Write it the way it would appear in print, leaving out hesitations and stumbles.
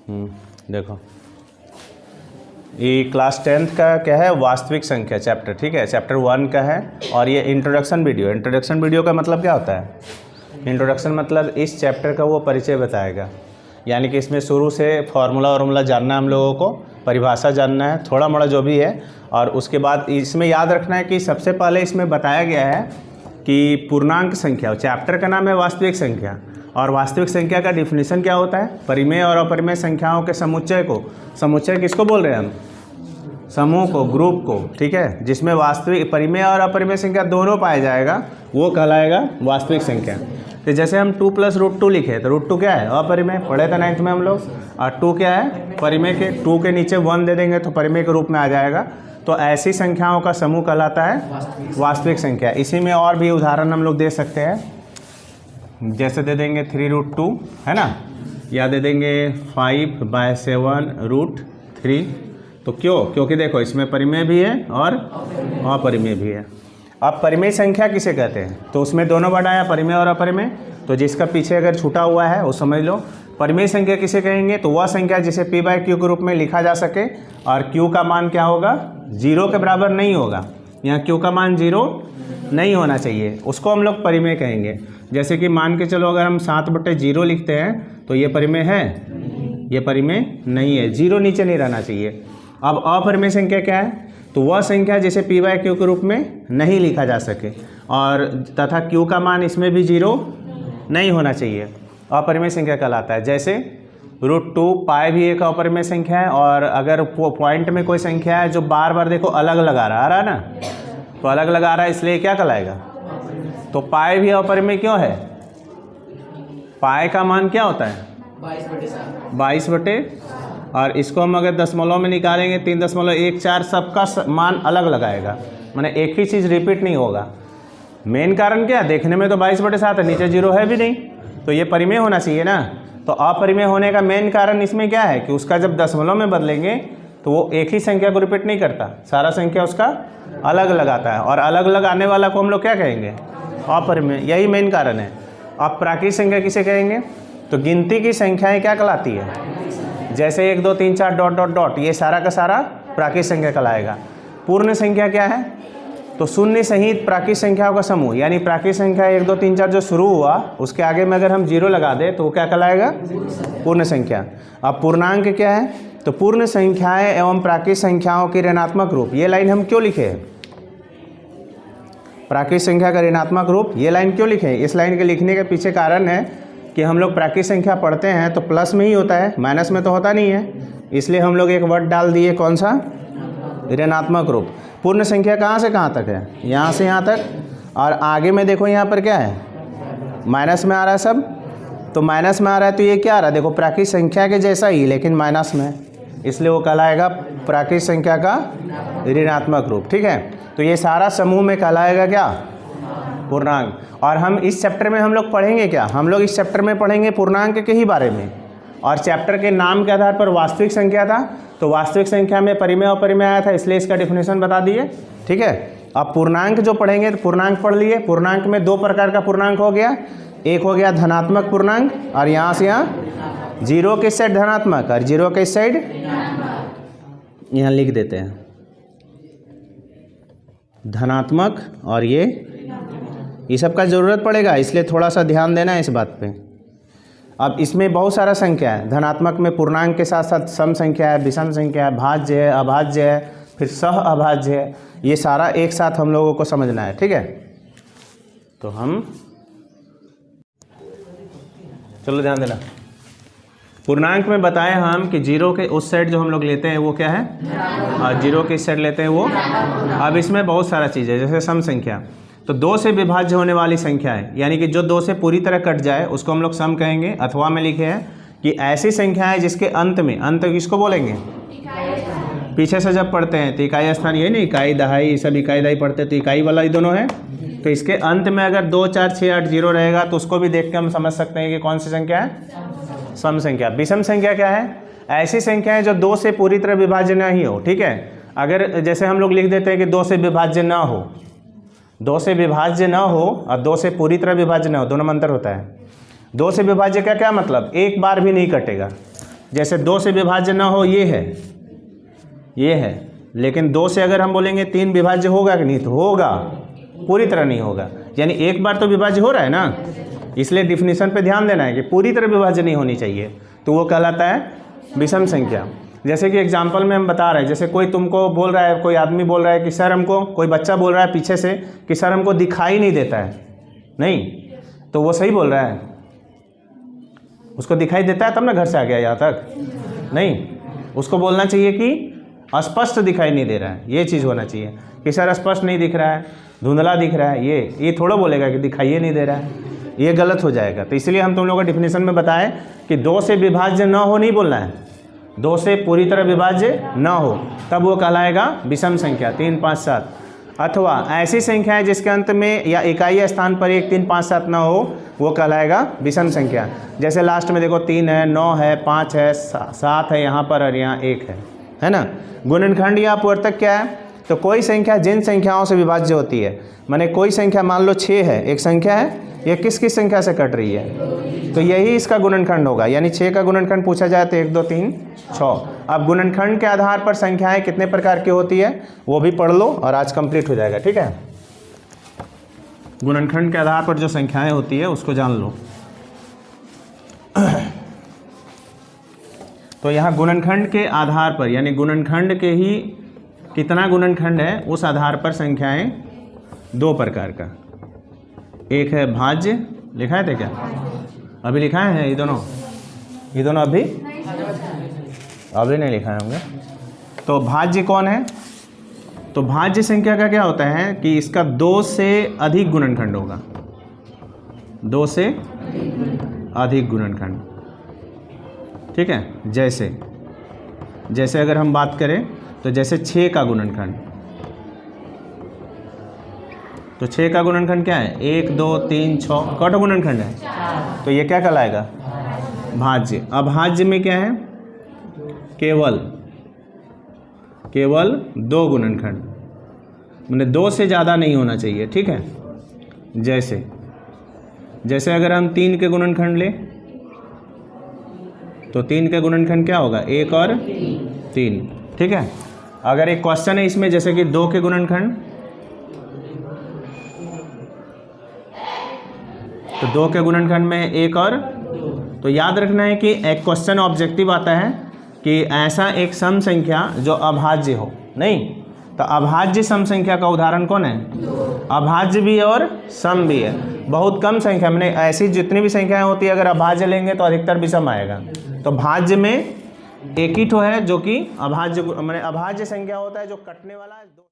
देखो ये class 10th का क्या है, वास्तविक संख्या चैप्टर, ठीक है, चैप्टर 1 का है। और ये इंट्रोडक्शन वीडियो का मतलब क्या होता है? इंट्रोडक्शन मतलब इस चैप्टर का वो परिचय बताएगा, यानी कि इसमें शुरू से फार्मूला जानना है हम लोगों को, परिभाषा जानना है, थोड़ा मोड़ा जो भी है। और उसके बाद इसमें याद रखना है कि सबसे पहले इसमें बताया गया है कि पूर्णांक संख्या, चैप्टर का नाम है वास्तविक संख्या, और वास्तविक संख्या का डिफिनीशन क्या होता है? परिमेय और अपरिमेय संख्याओं के समुच्चय को, समुच्चय किसको बोल रहे हैं हम? समूह को, ग्रुप को, ठीक है, जिसमें वास्तविक परिमेय और अपरिमेय संख्या दोनों पाया जाएगा, वो कहलाएगा वास्तविक संख्या। तो जैसे हम 2 + √2 लिखे तो √2 क्या है? अपरिमेय, पढ़े थे 9th में हम लोग। और 2 क्या है? परिमेय के, 2 के नीचे 1 दे देंगे तो परिमेय के रूप में आ जाएगा। तो ऐसी संख्याओं का समूह कहलाता है वास्तविक संख्या। इसी में और भी उदाहरण हम लोग दे सकते हैं, जैसे दे देंगे 3√2 है ना, या दे देंगे 5/7 √3। तो क्योंकि देखो इसमें परिमेय भी है और अपरिमेय भी है। अब परिमेय संख्या किसे कहते हैं? तो उसमें दोनों वर्ड आया, परिमेय और अपरिमेय। तो जिसका पीछे अगर छूटा हुआ है वो समझ लो। परिमेय संख्या किसे कहेंगे? तो वह संख्या जिसे p/q के रूप में लिखा जा सके और q का मान क्या होगा? 0 के बराबर नहीं होगा। यहाँ q का मान 0 नहीं होना चाहिए, उसको हम लोग परिमेय कहेंगे। जैसे कि मान के चलो अगर हम 7/0 लिखते हैं तो ये परिमेय है? ये परिमेय नहीं है, 0 नीचे नहीं रहना चाहिए। अब अपरिमेय संख्या क्या है? तो वह संख्या जिसे p/q के रूप में नहीं लिखा जा सके और तथा q का मान इसमें भी 0 नहीं होना चाहिए, अपरिमेय संख्या कहलाता है। जैसे √2 पाई भी एक अपरिमेय संख्या है, और अगर पॉइंट में कोई संख्या है जो बार बार देखो अलग अलग आ रहा है ना, तो अलग अलग आ रहा है इसलिए क्या कहलाएगा? तो पाई भी अपरिमेय क्यों है? पाई का मान क्या होता है? 22/, और इसको हम अगर दशमलव में निकालेंगे 3.14, सबका मान अलग लगाएगा, माने एक ही चीज़ रिपीट नहीं होगा। मेन कारण क्या? देखने में तो 22/7 है, नीचे 0 है भी नहीं, तो ये परिमेय होना चाहिए ना। तो अपरिमेय होने का मेन कारण इसमें क्या है कि उसका जब दशमलव में बदलेंगे तो वो एक ही संख्या को रिपीट नहीं करता, सारा संख्या उसका अलग लगाता है, और अलग अलग आने वाला को हम लोग क्या कहेंगे? अपरिमेय, यही मेन कारण है। अब प्राकृत संख्या किसे कहेंगे? तो गिनती की संख्याएँ क्या कहलाती है? जैसे 1 2 3 4 ... ये सारा का सारा प्राकृत संख्या कहलाएगा। पूर्ण संख्या क्या है? तो शून्य सहित प्राकृत संख्याओं का समूह, यानी प्राकृत संख्या 1 2 3 4 जो शुरू हुआ उसके आगे में अगर हम 0 लगा दें तो वो क्या कहलाएगा? पूर्ण संख्या। अब पूर्णांक क्या है? तो पूर्ण संख्याएं एवं प्राकृत संख्याओं के ऋणात्मक रूप। ये लाइन हम क्यों लिखे हैं? प्राकृत संख्या का ऋणात्मक रूप, ये लाइन क्यों लिखे? इस लाइन के लिखने के पीछे कारण है कि हम लोग प्राकृत संख्या पढ़ते हैं तो प्लस में ही होता है, माइनस में तो होता नहीं है, इसलिए हम लोग एक वर्ड डाल दिए, कौन सा? ऋणात्मक रूप। पूर्ण संख्या कहाँ से कहाँ तक है? यहाँ से यहाँ तक, और आगे में देखो यहाँ पर क्या है? माइनस में आ रहा है सब, तो माइनस में आ रहा है तो ये क्या आ रहा है? देखो प्राकृत संख्या के जैसा ही लेकिन माइनस में, इसलिए वो कहलाएगा प्राकृत संख्या का ऋणात्मक रूप, ठीक है। तो ये सारा समूह में कहलाएगा क्या? पूर्णांक। और हम इस चैप्टर में हम लोग पढ़ेंगे क्या? हम लोग इस चैप्टर में पढ़ेंगे पूर्णांक के ही बारे में, और चैप्टर के नाम के आधार पर वास्तविक संख्या था, तो वास्तविक संख्या में परिमेय और अपरिमेय आया था, इसलिए इसका डिफिनेशन बता दिए, ठीक है। अब पूर्णांक जो पढ़ेंगे तो पूर्णांक पढ़ लिए। पूर्णांक में 2 प्रकार का पूर्णांक हो गया, एक हो गया धनात्मक पूर्णांक, और यहाँ से यहाँ 0 के साइड धनात्मक और 0 के साइड, यहाँ लिख देते हैं धनात्मक, और ये सब का ज़रूरत पड़ेगा, इसलिए थोड़ा सा ध्यान देना है इस बात पे। अब इसमें बहुत सारा संख्या है, धनात्मक में पूर्णांक के साथ साथ सम संख्या है, विषम संख्या है, भाज्य है, अभाज्य है, फिर सह अभाज्य है, ये सारा एक साथ हम लोगों को समझना है, ठीक है। तो हम चलो ध्यान देना, पूर्णांक में बताए हम कि 0 के उस साइड जो हम लोग लेते हैं वो क्या है, और 0 के इस साइड लेते हैं वो। अब इसमें बहुत सारा चीज़ है, जैसे सम संख्या, तो 2 से विभाज्य होने वाली संख्या है, यानी कि जो 2 से पूरी तरह कट जाए उसको हम लोग सम कहेंगे। अथवा में लिखे हैं कि ऐसी संख्या है जिसके अंत में, अंत किसको बोलेंगे? पीछे से जब पढ़ते हैं तो इकाई स्थान, ये नहीं इकाई दहाई, सब इकाई दहाई पढ़ते तो इकाई वाला ही दोनों है, तो इसके अंत में अगर 2 4 6 8 0 रहेगा तो उसको भी देख के हम समझ सकते हैं कि कौन सी संख्या है? सम संख्या। विषम संख्या क्या है? ऐसी संख्या है जो 2 से पूरी तरह विभाज्य न ही हो, ठीक है। अगर जैसे हम लोग लिख देते हैं कि 2 से विभाज्य ना हो, 2 से विभाज्य न हो और 2 से पूरी तरह विभाज्य न हो, दोनों में अंतर होता है। 2 से विभाज्य का क्या मतलब? एक बार भी नहीं कटेगा, जैसे 2 से विभाज्य ना हो ये है, लेकिन 2 से अगर हम बोलेंगे 3 विभाज्य होगा कि नहीं, तो होगा, पूरी तरह नहीं होगा। यानी एक बार तो विभाज्य हो रहा है ना, इसलिए डिफिनीशन पे ध्यान देना है कि पूरी तरह विभाज्य नहीं होनी चाहिए, तो वो कहलाता है विषम संख्या। जैसे कि एग्जाम्पल में हम बता रहे हैं, जैसे कोई तुमको बोल रहा है, कोई आदमी बोल रहा है कि सर हमको, कोई बच्चा बोल रहा है पीछे से कि सर हमको दिखाई नहीं देता है, नहीं, तो वो सही बोल रहा है, उसको दिखाई देता है तब ना घर से आ गया यहाँ तक, नहीं, उसको बोलना चाहिए कि स्पष्ट दिखाई नहीं दे रहा है, ये चीज़ होना चाहिए कि सर स्पष्ट नहीं दिख रहा है, धुंधला दिख रहा है, ये थोड़ा बोलेगा कि दिखाइए नहीं दे रहा है, ये गलत हो जाएगा। तो इसलिए हम तुम लोगों को डिफिनीशन में बताएं कि 2 से विभाज्य न हो नहीं बोलना है, 2 से पूरी तरह विभाज्य न हो, तब वो कहलाएगा विषम संख्या 3, 5, 7। अथवा ऐसी संख्याएं जिसके अंत में या इकाई स्थान पर 1, 3, 5, 7 न हो, वो कहलाएगा विषम संख्या। जैसे लास्ट में देखो 3 है, 9 है, 5 है, 7 है यहाँ पर और यहाँ 1 है ना। गुणनखंड या अपवर्तक क्या है, तो कोई संख्या जिन संख्याओं से विभाज्य होती है, माने कोई संख्या मान लो 6 है, एक संख्या है, ये किस किस संख्या से कट रही है, तो यही इसका गुणनखंड होगा। यानी 6 का गुणनखंड पूछा जाए तो 1, 2, 3, 6। अब गुणनखंड के आधार पर संख्याएं कितने प्रकार की होती है वो भी पढ़ लो और आज कंप्लीट हो जाएगा, ठीक है। गुणनखंड के आधार पर जो संख्याएं होती है उसको जान लो। तो यहाँ गुणनखंड के आधार पर, यानी गुणनखंड के ही कितना गुणनखंड है उस आधार पर संख्याएं 2 प्रकार का, एक है भाज्य, लिखा है थे क्या, अभी लिखा है ये दोनों अभी नहीं लिखा है होंगे। तो भाज्य कौन है, तो भाज्य संख्या का क्या होता है कि इसका 2 से अधिक गुणनखंड होगा, 2 से अधिक गुणनखंड, ठीक है। जैसे अगर हम बात करें तो जैसे 6 का गुणनखंड, तो 6 का गुणनखंड क्या है, 1, 2, 3, 6, कौन गुणनखंड है, तो ये क्या कहलाएगा, भाज्य। अब भाज्य में क्या है, केवल 2 गुणनखंड, माने 2 से ज़्यादा नहीं होना चाहिए, ठीक है। जैसे अगर हम 3 के गुणनखंड लें तो 3 के गुणनखंड क्या होगा, 1 और 3, ठीक है। अगर एक क्वेश्चन है इसमें जैसे कि 2 के गुणनखंड, तो 2 के गुणनखंड में 1 और, तो याद रखना है कि एक क्वेश्चन ऑब्जेक्टिव आता है कि ऐसा एक सम संख्या जो अभाज्य हो, नहीं, तो अभाज्य सम संख्या का उदाहरण कौन है, अभाज्य भी और सम भी है। बहुत कम संख्या में, ऐसी जितनी भी संख्याएं होती है अगर अभाज्य लेंगे तो अधिकतर विषम आएगा। तो भाज्य में एक ही ठो है जो कि अभाज्य, माने अभाज्य संख्या होता है जो कटने वाला है।